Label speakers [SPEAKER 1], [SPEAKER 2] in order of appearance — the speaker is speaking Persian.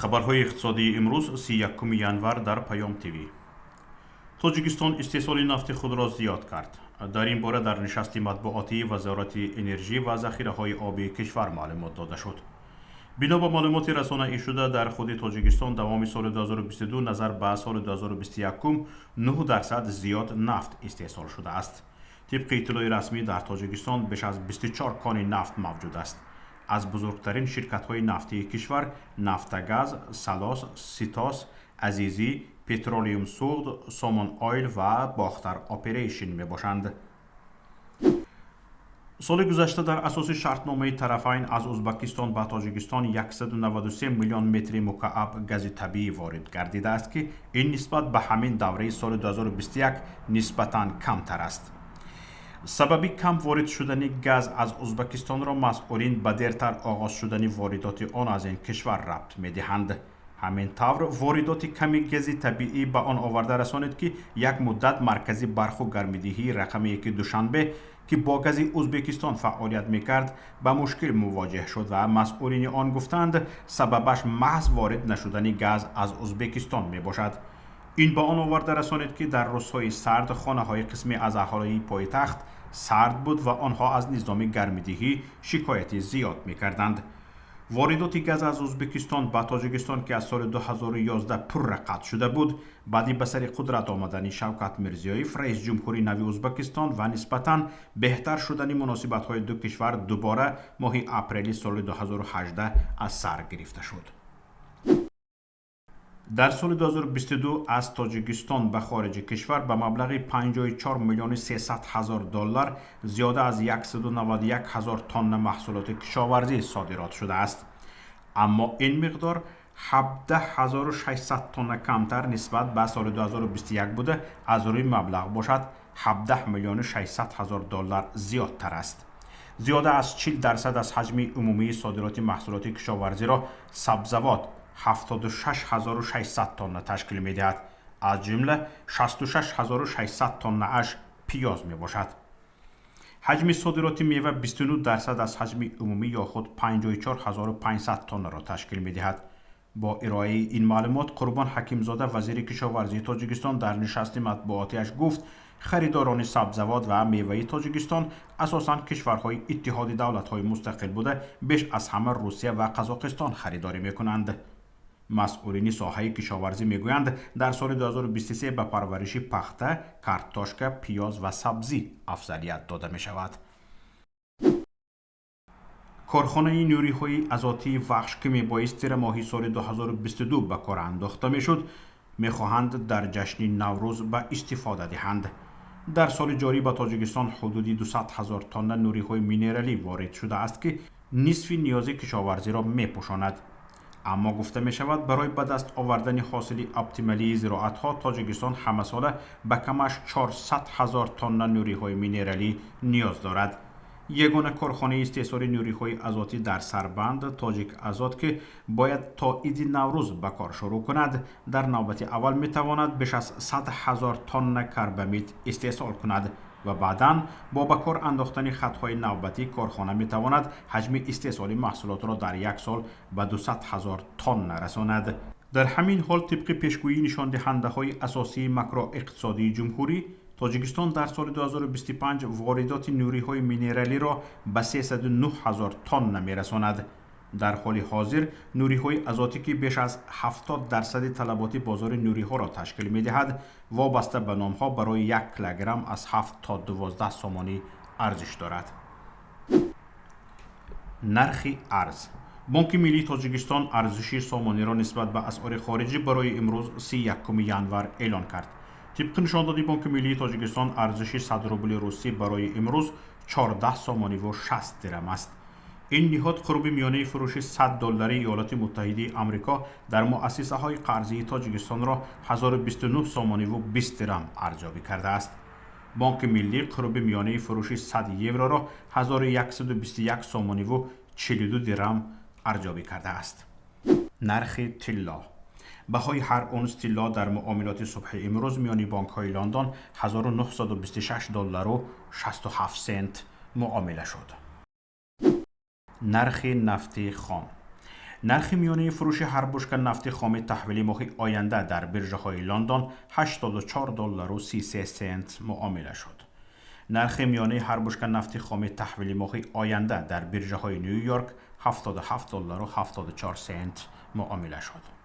[SPEAKER 1] خبرهای اقتصادی امروز 31 январ در پیام تیوی. تاجیکستان استحصال نفت خود را زیاد کرد. در این باره در نشست مطبوعاتی وزارت انرژی و ذخیره‌های آبی کشور معلومات داده شد. بنا به معلومات رسانه‌ای شده در خود تاجیکستان دوام سال 2022 نظر به سال 2021 9% زیاد نفت استحصال شده است. طبق اطلاع رسمی در تاجیکستان بیش از 24 کان نفت موجود است. از بزرگترین شرکت‌های نفتی کشور نفتگاز، سالاس، سیتاس، عزیزی، پترولیوم سود، سومون آیل و باختر اپریشن می باشند. سال گذشته در اساس شرطنامه طرفین از ازبکستان به تاجیکستان 193 میلیون متر مکعب گاز طبیعی وارد گردیده است که این نسبت به همین دوره سال 2021 نسبتاً کمتر است. سبب کم وارد شدن گاز از ازبکستان را مسئولین به دیرتر آغاز شدن واردات آن از این کشور ربط می دهند. همین طور واردات کمی گاز طبیعی به آن آورده رسانید که یک مدت مرکزی برق و گرمایدهی رقم 1 دوشنبه که با گاز ازبکستان فعالیت میکرد به مشکل مواجه شد و مسئولین آن گفتند سببش محض وارد نشدن گاز از ازبکستان می باشد. این به آن آورده رسانید که در روزهای سرد خانه‌های قسمی از اهالی پایتخت سرد بود و آنها از نظام گرمایدهی شکایت زیاد می‌کردند. واردات گاز از ازبکستان به تاجیکستان که از سال 2011 پر قطع شده بود، بعد به سر قدرت آمدن شوکت میرزیویف رئیس جمهوری نو ازبکستان و نسبتاً بهتر شدن مناسبت‌های دو کشور دوباره ماه اپریل سال 2018 از سر گرفته شد. در سال 2022 از تاجیکستان به خارج کشور به مبلغ 54 میلیون 300 هزار دلار زیاده از 191 هزار تن محصولات کشاورزی صادرات شده است. اما این مقدار 17,600 تن کمتر نسبت به سال 2021 بوده از روی مبلغ باشد 17 میلیون 600 هزار دلار زیادتر است. زیاده از 40% از حجم عمومی صادرات محصولات کشاورزی را سبزیجات 76,600 تن تشکیل می دهد. از جمله 66,600 تن اش پیاز می باشد. حجم صادرات میوه 29% از حجم عمومی یا خود 54,500 تن را تشکیل می دهد. با ارائه این معلومات قربان حکیمزاده وزیر کشاورزی تاجیکستان در نشست مطبوعاتیش گفت خریداران سبزیجات و میوه تاجیکستان اساساً کشورهای اتحاد دولت‌های مستقل بوده بیش از همه روسیه و قزاقستان خریداری می‌کنند. مسئولین ساحه کشاورزی میگویند در سال 2023 به پرورش پخته، کارتوشکا، پیاز و سبزی افضلیت داده می شود. کارخانه نیروهای ازاتی وخش که میبایست تیر ماهی سال 2022 به کار انداخته میشد میخواهند در جشن نوروز به استفاده دهند. در سال جاری به تاجیکستان حدود 200,000 تن نیروهای مینرالی وارد شده است که نصف نیاز کشاورزی را میپوشاند. اما گفته می شود برای به دست آوردن حاصل اپتیمالی زراعت ها تاجیکستان همه ساله به کمش 400,000 تن نیروهای مینرالی نیاز دارد. یگانه کارخانه استحصال نیروهای ازاتی در سربند تاجیک ازات که باید تا عید نوروز به کار شروع کند در نوبت اول می تواند بیش از 100,000 تن کربامید استحصال کند و بعداً با به کار انداختن خطهای نوبتی کارخانه می تواند حجم استحصال محصولات را در یک سال به 200,000 تن رساند. در همین حال طبق پیشگویی نشان دهنده های اساسی ماکرو اقتصادی جمهوری تاجیکستان در سال 2025 واردات نیروهای مینرالی را به 309,000 تن می رساند. در حال حاضر نیروهای ازاتی که بیش از 70% طلبات بازار نیروها را تشکیل می دهد وابسته به نامها برای 1 کیلوگرم از 7 تا 12 سومانی ارزش دارد. نرخ ارز بانک ملی تاجیکستان ارزش سومانی را نسبت به اسعار خارجی برای امروز 31 ینوار اعلان کرد. طبق نشاندهی بانک ملی تاجیکستان ارزش 100 روبل روسی برای امروز 14 سومانی و 60 درم است. این نهاد قرب میانه فروش 100 دلار ایالات متحده آمریکا در مؤسسه های قرضی تاجیکستان را 1029 سومانی و 20 درم ارزیابی کرده است. بانک ملی قرب میانه فروش 100 یورو را 1121 سومانی و 42 درم ارزیابی کرده است. نرخ طلا بهای هر اونس طلا در معاملات صبح امروز میان بانک های لندن 1926 دلار و 67 سنت معامله شد. نرخ نفت خام نرخ میانه فروش هر بشکه نفت خام تحویل ماه آینده در برج‌های لندن 84 دلار و 33 سنت معامله شد. نرخ میانه هر بشکه نفت خام تحویل ماه آینده در برج‌های نیویورک 77 دلار و 74 سنت معامله شد.